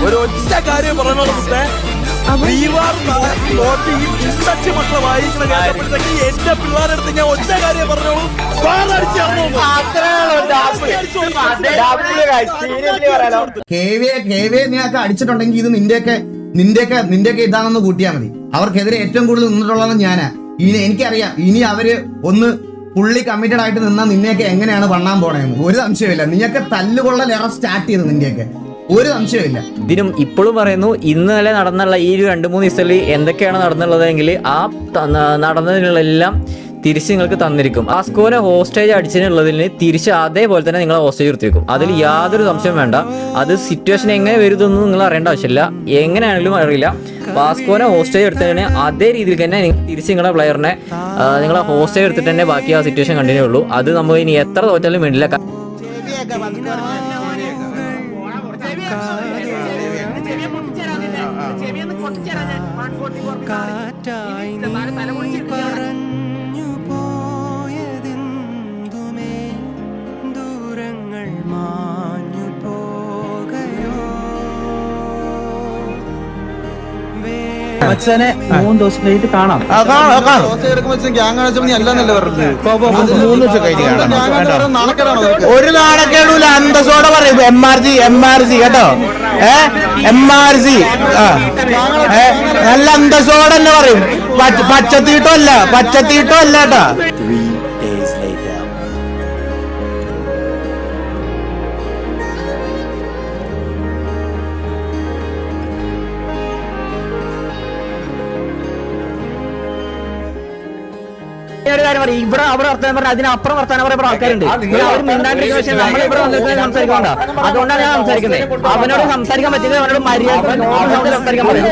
ഒരു ഒറ്റ കാര്യം പറഞ്ഞോളൂ, മക്കളെ വായിക്കുന്ന കേട്ടപ്പോഴത്തേക്ക് എന്റെ പിള്ളേരെടുത്ത് ഞാൻ ഒറ്റ കാര്യം പറഞ്ഞോളൂ, നീയൊക്കെ അടിച്ചിട്ടുണ്ടെങ്കിൽ ഇത് നിന്റെയൊക്കെ ഇതാണെന്ന് കൂട്ടിയാൽ മതി. അവർക്കെതിരെ ഏറ്റവും കൂടുതൽ നിന്നിട്ടുള്ളത് ഞാനാ. എനിക്കറിയാം ഇനി അവര് ഒന്ന് ഫുള്ളി കമ്മിറ്റഡ് ആയിട്ട് നിന്നാൽ നിന്നെയൊക്കെ എങ്ങനെയാണ് പണ്ണാൻ പോണേന്ന് ഒരു സംശയമില്ല. നീയൊക്കെ തല്ലുകൊള്ളലേറെ സ്റ്റാർട്ട് ചെയ്ത് നിന്റെയൊക്കെ ഒരു സംശയമില്ല. ഇതിനും ഇപ്പോഴും പറയുന്നു, ഇന്നലെ നടന്നുള്ള ഈ 2-3 ദിവസത്തിൽ എന്തൊക്കെയാണ് നടന്നുള്ളതെങ്കിൽ ആ നടന്നതിനുള്ളെല്ലാം തിരിച്ച് നിങ്ങൾക്ക് തന്നിരിക്കും. വാസ്കോനെ ഹോസ്റ്റേജ് അടിച്ചതിനുള്ളതിന് തിരിച്ച് അതേപോലെ തന്നെ നിങ്ങൾ ഹോസ്റ്റേജ് നിർത്തിവെക്കും. അതിൽ യാതൊരു സംശയം വേണ്ട. അത് സിറ്റുവേഷൻ എങ്ങനെ വരുന്നൊന്നും നിങ്ങൾ അറിയേണ്ട ആവശ്യമില്ല. എങ്ങനെയാണെങ്കിലും അറിയില്ല. വാസ്കോനെ ഹോസ്റ്റേജ് എടുത്തതിന് അതേ രീതിയിൽ തന്നെ തിരിച്ച് നിങ്ങളുടെ പ്ലെയറിനെ നിങ്ങളെ ഹോസ്റ്റേജ് എടുത്തിട്ട് തന്നെ ബാക്കി ആ സിറ്റുവേഷൻ കണ്ടിന്യൂ ഉള്ളൂ. അത് നമ്മൾ ഇനി എത്ര തോറ്റാലും വേണ്ടില്ല. മച്ചാനെ 3 ദിവസം കഴിഞ്ഞിട്ട് കാണാം. ഒരു നാണക്കേടൂല, അന്തസ്സോടെ പറയും MRG കേട്ടോ. MRG നല്ല അന്തസ്സോടെ തന്നെ പറയും. പച്ചത്തീട്ടോ അല്ല കേട്ടോ. ഒരു കാര്യം പറയും, ഇവിടെ അവിടെ വർത്താനം പറഞ്ഞാൽ അതിനപ്പുറം വർത്താനം പറയുന്ന ആൾക്കാരുണ്ട്. അവർ മിണ്ടാണ്ടിരിക്കുന്ന പക്ഷേ നമ്മളിവിടെ വന്നിട്ട് സംസാരിക്കണ്ട. അതുകൊണ്ടാണ് ഞാൻ സംസാരിക്കുന്നത്. അവനോട് സംസാരിക്കാൻ പറ്റില്ല, അവനോട് മര്യാദ സംസാരിക്കാൻ പറയും.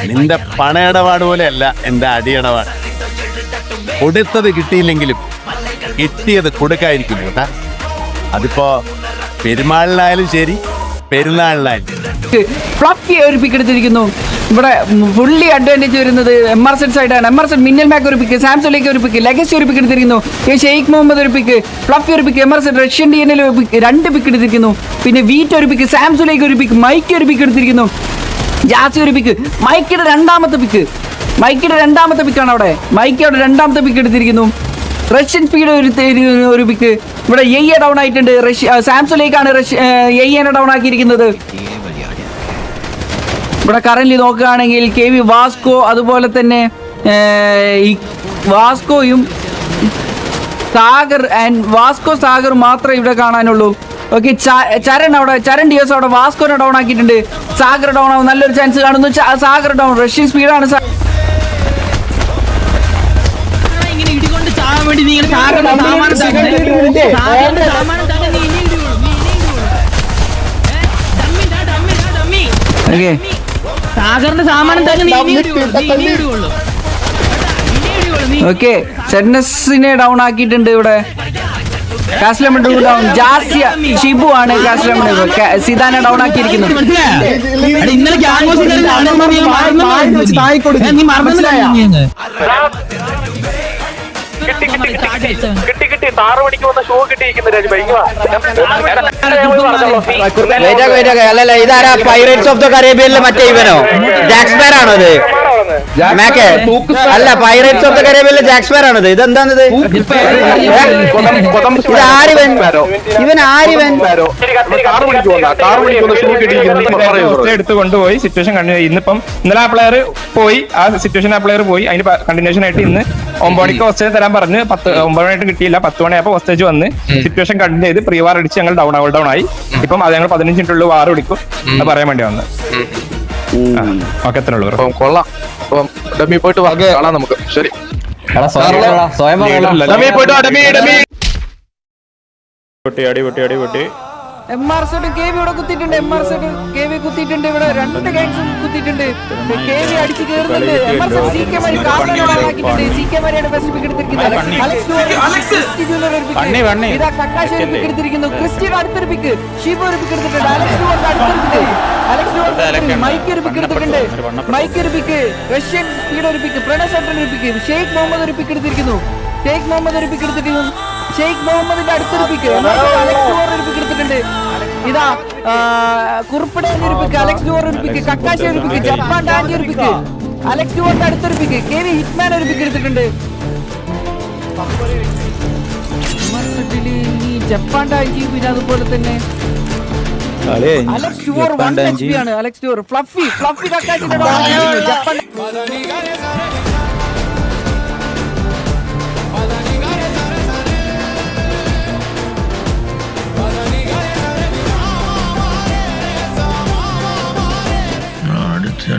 നിന്റെ പണയിടപാട് പോലെയല്ല എന്റെ അടിയിടപാട്. കൊടുത്തത് കിട്ടിയില്ലെങ്കിലും കിട്ടിയത് കൊടുക്കാതിരിക്കും കേട്ടാ. അതിപ്പോ പെരുമാളിനായാലും ശരി, പെരുന്നാളിനായാലും. ഫ്ലഫി ഒരു പിക്ക് എടുത്തിരിക്കുന്നു. ഇവിടെ ഫുള്ളി അഡ്വാൻറ്റേജ് വരുന്നത് MRZ സൈഡാണ്. MRZ മിന്നൽ മാക്ക് ഒരു പിക്ക്, സാംസോലേക്ക് ഒരു പിക്ക്, ലെഗസി ഒരു പിക്ക് എടുത്തിരിക്കുന്നു. ഷെയ്ഖ് മുഹമ്മദ് ഒരു പിക്ക്, ഫ്ലഫി ഒരു പിക്ക്, MRZ റഷ്യൻ DNL 2 പിക്ക് എടുത്തിരിക്കുന്നു. പിന്നെ വീറ്റ് ഒരു പിക്ക്, സാംസോലേക്ക് ഒരു പിക്ക്, മൈക്ക് ഒരു പിക്ക് എടുത്തിരിക്കുന്നു. ജാസി ഒരു പിക്ക്, മൈക്കിയുടെ രണ്ടാമത്തെ പിക്കാണ് അവിടെ. മൈക്ക് അവിടെ 2ാമത്തെ പിക്ക് എടുത്തിരിക്കുന്നു. റഷ്യൻ സ്പീഡ് ഒരു പിക്ക്. ഇവിടെ എയ്യെ ഡൗൺ ആയിട്ടുണ്ട്. സാംസോലേക്കാണ് എയ്യെ ഡൗൺ ആക്കിയിരിക്കുന്നത്. ഇവിടെ കറന്റ് നോക്കുകയാണെങ്കിൽ KV വാസ്കോ, അതുപോലെ തന്നെ വാസ്കോയും സാഗർ മാത്രമേ ഇവിടെ കാണാനുള്ളൂ. ഓക്കെ, ചരൺ ഡിയോസ് അവിടെ വാസ്കോനെ ഡൗൺ ആക്കിയിട്ടുണ്ട്. സാഗർ ഡൗൺ ആവും, നല്ലൊരു ചാൻസ് കാണുന്നു. സാഗർ ഡൗൺ, റഷ്യൻ സ്പീഡാണ്. സാഗറിന്റെ സാമാനം ഓക്കെ, സെഡ്നസിനെ ഡൗൺ ആക്കിയിട്ടുണ്ട്. ഇവിടെ കാസ്ലമണ്ട് ഡൗൺ, ജാസിയ ഷിബു ആണ് കാസ്ലമണ്ട് സിദാനെ ഡൗൺ ആക്കിയിരിക്കുന്നു. അല്ലല്ല, ഇതാരാ പൈറേറ്റ്സ് ഓഫ് ദ കരേബിയനിലെ മറ്റേ ഇവനോ? ജാക്സ്പെയർ ആണോ അത്? അല്ല പൈറേറ്റ്സ് ഓഫ് ദ കരേബിയനിലെ ജാക്സ്പെയർ ആണത്. ഇതെന്താണിത്? ഇതാരിവൻ? ഇവൻ ആരിവൻ? എടുത്ത് കൊണ്ടുപോയി സിറ്റുവേഷൻ കണ്ടിന്യൂ. ഇന്നലെ ആ പ്ലെയർ പോയി, ആ സിറ്റുവേഷൻ ആ പ്ലെയർ പോയി. അതിന് കണ്ടിന്യൂഷൻ ആയിട്ട് ഇന്ന് 9 മണിക്ക് ഹോസ്റ്റേജ് തരാൻ പറഞ്ഞ് 9 മണിയായിട്ട് കിട്ടിയില്ല. 10 മണിയായപ്പോൾ ഹോസ്റ്റേജ് വന്ന് സിറ്റുവേഷൻ കണ്ടിന്യൂ ചെയ്ത് പ്രീ വാർ അടിച്ച് ഞങ്ങൾ ഡൗൺ ആയി. ഇപ്പം അത് ഞങ്ങൾ 15 മിനിറ്റുള്ളിൽ വാർ പിടിക്കും. അത് പറയാൻ വേണ്ടി വന്നത്. ഓക്കെ, എത്ര ഉള്ളൂ. കൊള്ളാം. ഡമ്മി പോയിട്ട് കാണാം നമുക്ക്. ശരി, അടിപൊട്ടി. MRZ KV ഇവിടെ കുത്തിയിട്ടുണ്ട്. MRZ KV കുത്തിയിട്ടുണ്ട്. ഇവിടെ 2 ഗൈഡ്സും കുത്തിയിട്ടുണ്ട്. KV അടിച്ച് കയറുന്നുണ്ട്. MRZ CK മാരി കാർണറാക്കിയിട്ടുണ്ട്. CK മാരിയാണ് ബെസ്റ്റ് പിക്ക് എടുത്തിരിക്കുന്നത്. ഇതാ കക്കാശി ഒരു പിക്ക് എടുത്തിരിക്കുന്നു. ക്രിസ്റ്റിയുടെ അടുത്തൊരു പിക്ക്. ഷീബ ഒരു പിക്ക് എടുത്തിട്ടുണ്ട്. അലക്സ് അടുത്തൊരു പിക്ക്. മൈക്ക് ഒരു പിക്ക് എടുത്തിട്ടുണ്ട്. മൈക്ക് ഒരു പിക്ക്. റഷ്യൻ സ്പീഡ് ഒരു പിക്ക്. പ്രണസ് ഒരു പിക്ക്. ഷെയ്ഖ് മുഹമ്മദ് ഒരു പിക്ക് എടുത്തിരിക്കുന്നു. ഷെയ്ഖ് മുഹമ്മദ് ഒരു പിക്ക് എടുത്തിരിക്കുന്നു. ഷെയ്ഖ് മുഹമ്മദിന്റെ അടുത്തൊരു പിക്ക്. അലക്സ് ഒരു പിക്ക് എടുത്തിട്ടുണ്ട്. ഇതാ കുറുപ്പട ഒരു പിക്ക്. അലക്സ് ഡുവർ ഒരു പിക്ക്. കക്കാശി ഒരു പിക്ക്. ജപ്പാൻ ഡാൻഡി ഒരു പിക്ക്. അലക്സ് ഡുവറിന്റെ അടുത്തൊരു പിക്ക്. KV ഹിറ്റ്മാൻ ഒരു പിക്ക് എടുത്തിട്ടുണ്ട്. ജപ്പാൻ ഡാൻഡി പിന്നെ അതുപോലെ തന്നെ അലക്സ് ഡുവർ 1 HP ആണ്. അലക്സ് ഡുവർ ഫ്ലഫി കക്കാശിന്റെ ജപ്പാൻ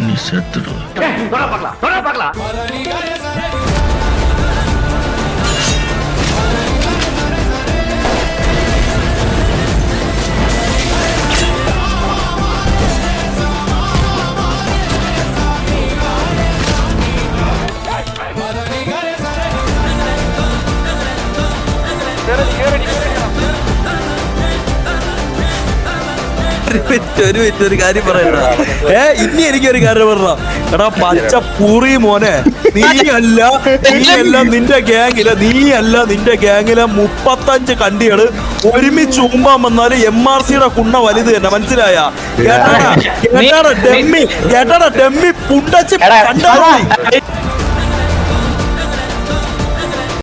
நீ செத்துடுவ. ഒരു കാര്യം പറയണ്ട. ഇനി എനിക്കൊരു കാര്യം പറഞ്ഞ എടാ പച്ച പൂറി മോനെ, നീയല്ല നിന്റെ ഗ്യാങ്ങിലെ 35 കണ്ടികള് ഒരുമിച്ച് ഊമ്പാൻ വന്നാല് MRCയുടെ കുണ്ണ വലുത് തന്നെ, മനസ്സിലായ? കേട്ടാടാ ഡെമ്മി പുണ്ടച്ച് കണ്ടാ